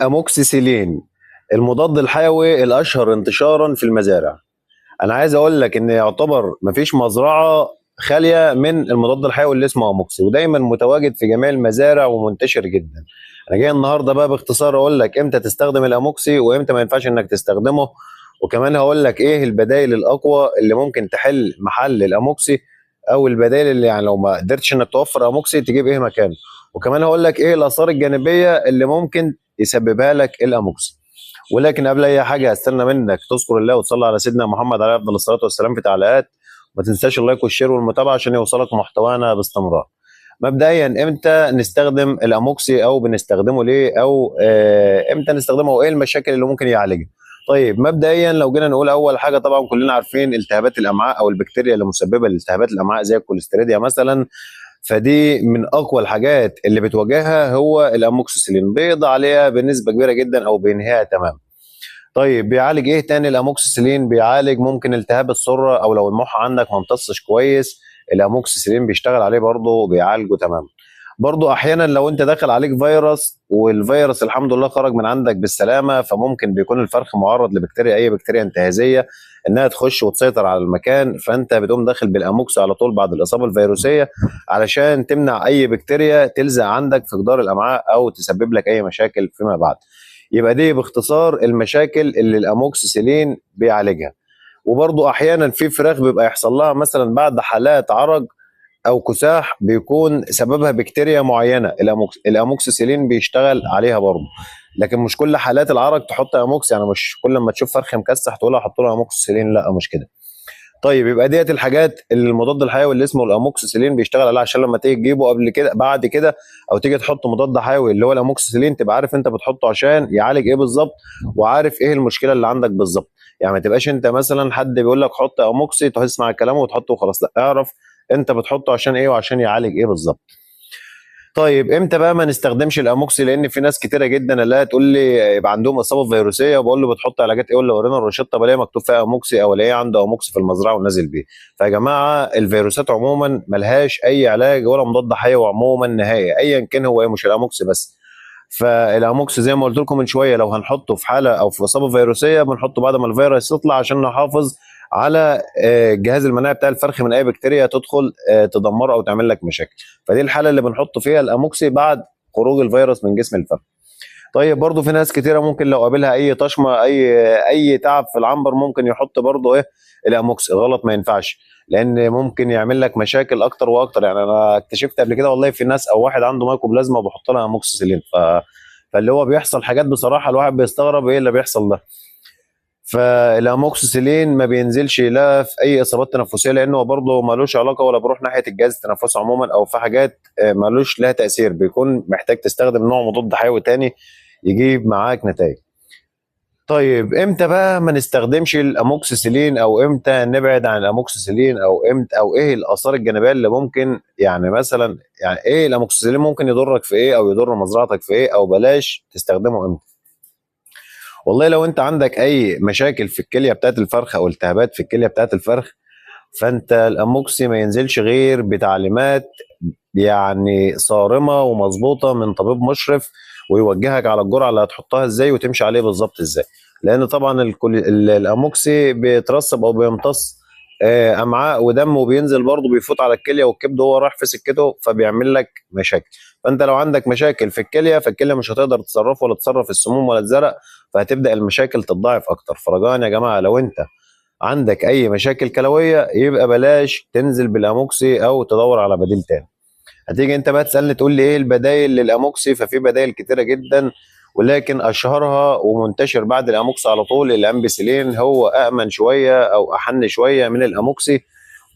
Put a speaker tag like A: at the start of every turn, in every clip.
A: اموكسيسيلين المضاد الحيوي الاشهر انتشارا في المزارع. انا عايز اقول لك ان يعتبر مفيش مزرعه خاليه من المضاد الحيوي اللي اسمه اموكسي، ودايما متواجد في جميع المزارع ومنتشر جدا. انا جاي النهارده بقى باختصار اقول لك امتى تستخدم الاموكسي وامتى ما ينفعش انك تستخدمه، وكمان هقول لك ايه البدائل الاقوى اللي ممكن تحل محل الاموكسي، او البدائل اللي يعني لو ما قدرتش انك توفر اموكسي تجيب ايه مكانه. وكمان هقول لك ايه الاثار الجانبيه اللي ممكن يسببها لك الاموكسي. ولكن قبل اي حاجه استنى منك تذكر الله وتصلي على سيدنا محمد عليه افضل الصلاه والسلام في تعليقات. ما تنساش اللايك والشير والمتابعه عشان يوصلك محتوانا باستمرار. مبدئيا امتى نستخدم الاموكسي او بنستخدمه ليه، او امتى نستخدمه وايه المشاكل اللي ممكن يعالجها. طيب مبدئيا لو جينا نقول اول حاجه، طبعا كلنا عارفين التهابات الامعاء او البكتيريا اللي مسببه لالتهابات الامعاء زي الكوليستيريديا مثلا. فدي من اقوى الحاجات اللي بتواجهها هو الاموكسيسيلين، بيقضي عليها بنسبه كبيره جدا او بينهيها تماما. طيب بيعالج ايه تاني الاموكسيسيلين؟ بيعالج ممكن التهاب السره، او لو المخ عندك ما امتصش كويس الاموكسيسيلين بيشتغل عليه برضه بيعالجه تماما. برضه احيانا لو انت داخل عليك فيروس والفيروس الحمد لله خرج من عندك بالسلامه، فممكن بيكون الفرخ معرض لبكتيريا، اي بكتيريا انتهازيه انها تخش وتسيطر على المكان، فانت بتقوم داخل بالاموكس على طول بعد الاصابه الفيروسيه علشان تمنع اي بكتيريا تلزق عندك في جدار الامعاء او تسبب لك اي مشاكل فيما بعد. يبقى دي باختصار المشاكل اللي الاموكسيسيلين بيعالجها. وبرضه احيانا في فراخ بيبقى يحصل لها مثلا بعد حالات عرج او كساح بيكون سببها بكتيريا معينه، الاموكسيسيلين بيشتغل عليها برضه. لكن مش كل حالات العرج تحط اموكس، يعني مش كل ما تشوف فرخ مكسح تقول له حط له اموكسيسيلين، لا مش كده. طيب يبقى ديت الحاجات اللي المضاد الحيوي اللي اسمه الاموكسيسيلين بيشتغل عليها، عشان لما تيجي تجيبه قبل كده بعد كده او تيجي تحط مضاد حيوي اللي هو الاموكسيسيلين تبقى عارف انت بتحطه عشان يعالج ايه بالظبط، وعارف ايه المشكله اللي عندك بالظبط. يعني ما تبقاش انت مثلا حد بيقول لك حط اموكسي تسمع كلامه وتحطه وخلاص، لا اعرف انت بتحطه عشان ايه وعشان يعالج ايه بالظبط. طيب امتى بقى ما نستخدمش الاموكسي؟ لان في ناس كتيره جدا اللي هي تقول لي يبقى عندهم اصابه فيروسيه وبقول له بتحط علاجات ايه، ولا ورينا الروشته بلاقي مكتوب فيها اموكسي او الاقيه عنده اموكسي في المزرعه ونازل بيه. فيا جماعه الفيروسات عموما ملهاش اي علاج ولا مضاد حيوي عموما نهائي ايا كان هو ايه، مش الاموكسي بس. فالاموكسي زي ما قلت لكم من شويه لو هنحطه في حاله او في اصابه فيروسيه بنحطه بعد ما الفيروس يطلع عشان نحافظ على الجهاز المناعي بتاع الفرخ من اي بكتيريا تدخل تدمره او تعمل لك مشاكل. فدي الحاله اللي بنحط فيها الاموكسي بعد خروج الفيروس من جسم الفرخ. طيب برضو في ناس كتيره ممكن لو قابلها اي طشمه اي تعب في العنبر ممكن يحط برضو ايه الاموكسي. غلط، ما ينفعش، لان ممكن يعمل لك مشاكل اكتر واكتر. يعني انا اكتشفت قبل كده والله في ناس او واحد عنده مايكوبلازما وبحط لها اموكسيسيلين فاللي هو بيحصل حاجات بصراحه الواحد بيستغرب ايه اللي بيحصل ده. فالاموكسيسيلين ما بينزلش لا في اي اصابات تنفسيه، لانه برضه ملوش علاقه ولا بيروح ناحيه الجهاز التنفسي عموما، او في حاجات ملوش لها تاثير، بيكون محتاج تستخدم نوع مضاد حيوي تاني يجيب معاك نتائج. طيب امتى بقى ما نستخدمش الاموكسيسيلين، او امتى نبعد عن الاموكسيسيلين، او امتى او ايه الاثار الجانبيه اللي ممكن يعني مثلا يعني ايه الاموكسيسيلين ممكن يضرك في ايه او يضر مزرعتك في ايه، او بلاش تستخدمه امتى؟ والله لو انت عندك اي مشاكل في الكليه بتاعت الفرخ او التهابات في الكليه بتاعت الفرخ، فانت الاموكسي ما ينزلش غير بتعليمات يعني صارمه ومظبوطه من طبيب مشرف، ويوجهك على الجرعه اللي هتحطها ازاي وتمشي عليه بالظبط ازاي. لان طبعا الاموكسي بيترسب او بيمتص امعاء ودم، وبينزل برضه بيفوت على الكليه والكبد وهو رايح في سكته فبيعمل لك مشاكل. فانت لو عندك مشاكل في الكليه فالكليه مش هتقدر تتصرف ولا تصرف السموم ولا الزرق، فهتبدا المشاكل تتضاعف اكتر. فرجاء يا جماعه لو انت عندك اي مشاكل كلويه يبقى بلاش تنزل بالاموكسي او تدور على بديل تاني. هتيجي انت بقى تسالني تقول لي ايه البدائل للاموكسي؟ ففي بدائل كتيره جدا، ولكن اشهرها ومنتشر بعد الاموكسي على طول الامبيسيلين. هو امن شويه او احن شويه من الاموكسي،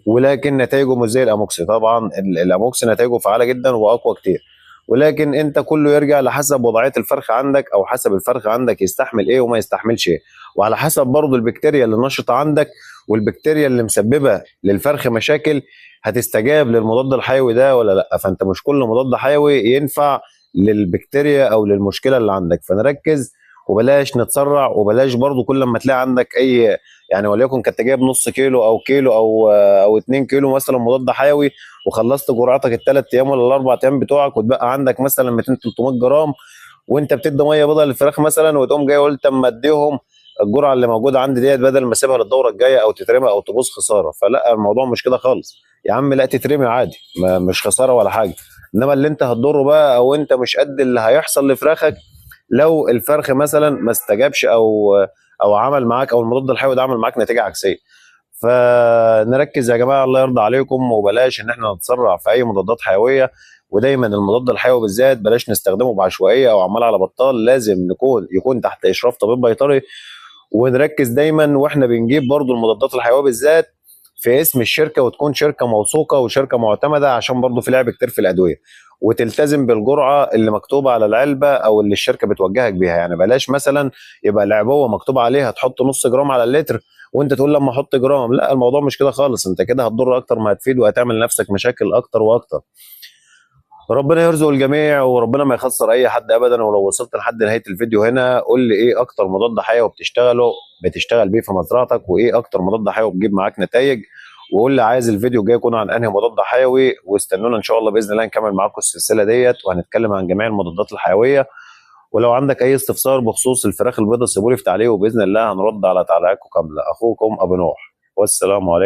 A: ولكن نتائجه مش زي الاموكسي. طبعا الاموكسي نتائجه فعاله جدا واقوى كتير، ولكن انت كله يرجع لحسب وضعيه الفرخ عندك، او حسب الفرخ عندك يستحمل ايه وما يستحملش ايه، وعلى حسب برضه البكتيريا اللي نشطه عندك والبكتيريا اللي مسببه للفرخ مشاكل هتستجاب للمضاد الحيوي ده ولا لا. فانت مش كل مضاد حيوي ينفع للبكتيريا او للمشكله اللي عندك، فنركز وبلاش نتسرع، وبلاش برضو كل ما تلاقي عندك اي يعني وليكن كنت جايب نص كيلو او كيلو او 2 كيلو مثلا مضاد حيوي وخلصت جرعتك الثلاث ايام ولا الاربع ايام بتوعك، وتبقى عندك مثلا 200 300 جرام، وانت بتدي ميه بيضاء للفراخ مثلا، وتقوم جاي قلت اما اديهم الجرعه اللي موجوده عندي ديت بدل ما اسيبها للدوره الجايه او تترمي او تبوظ خساره. فلا، الموضوع مش كده خالص يا عم، لا تترمي عادي، مش خساره ولا حاجه. انما اللي انت هتضره بقى، او انت مش قد اللي هيحصل لفراخك لو الفرخ مثلا ما استجابش، او عمل معاك، او المضاد الحيوي ده عمل معاك نتيجه عكسيه. فنركز يا جماعه الله يرضى عليكم، وبلاش ان احنا نتسرع في اي مضادات حيويه. ودايما المضاد الحيوي بالذات بلاش نستخدمه بعشوائيه او عمال على بطال، لازم يكون تحت اشراف طبيب بيطري. ونركز دايما واحنا بنجيب برضو المضادات الحيويه بالذات في اسم الشركه، وتكون شركه موثوقه وشركه معتمده، عشان برضو في لعب كتير في الادويه. وتلتزم بالجرعه اللي مكتوبه على العلبه او اللي الشركه بتوجهك بيها. يعني بلاش مثلا يبقى العبوه مكتوب عليها تحط نص جرام على اللتر، وانت تقول لما احط جرام. لا، الموضوع مش كده خالص، انت كده هتضر اكتر ما هتفيد، وهتعمل لنفسك مشاكل اكتر واكتر. ربنا يرزق الجميع، وربنا ما يخسر اي حد ابدا. ولو وصلت لحد نهايه الفيديو هنا، قول لي ايه اكتر مضاد حيوي بتشتغل بيه في مزرعتك، وايه اكتر مضاد حيوي بيجيب معاك نتائج. وقول لي عايز الفيديو الجاي يكون عن انهي مضاد حيوي. واستنونا ان شاء الله باذن الله نكمل معاكم السلسله ديت، وهنتكلم عن جميع المضادات الحيويه. ولو عندك اي استفسار بخصوص الفراخ البيضاء سيبولي في تعليق، وباذن الله هنرد على تعليقاتكم كامله. اخوكم ابو نوح، والسلام عليكم.